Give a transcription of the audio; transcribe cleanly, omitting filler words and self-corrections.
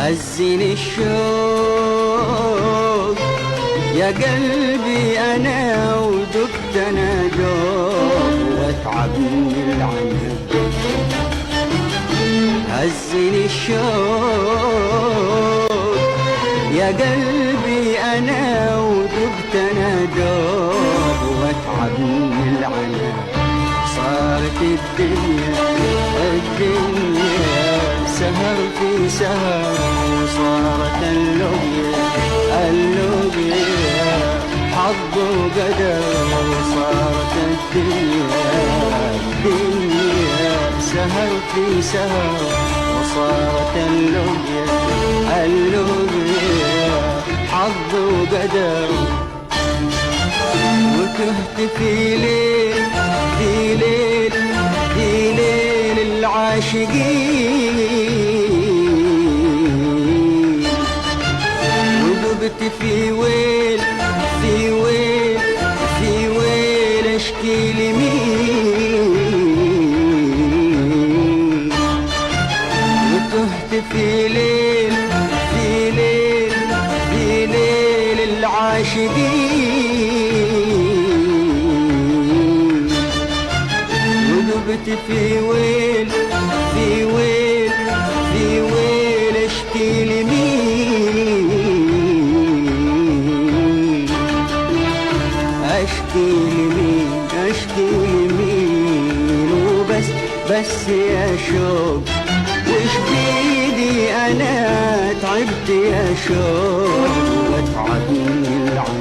هزني الشوق يا قلبي أنا ودقت أنا دوب واتعب من العنب. هزني الشوق يا قلبي أنا ودقت أنا دوب واتعب من العنب. صارت الدنيا سهر في سهر، وصارت اللقيا حظ وقدر. وصارت الدنيا سهر في سهر، وصارت اللقيا حظ وقدر. وتهت في ليل في ليل في ليل العاشقين، وذبت في ويل في ويل في ويل اشكي لمين. وتهت في ليل في ليل في ليل العاشقين، وذبت في ويل في ويل في ويل اشكي لمين. اشكي لمين اشكي لمين وبس بس يا شوق. وش بيدي انا تعبت يا شوق واتعب من العالم.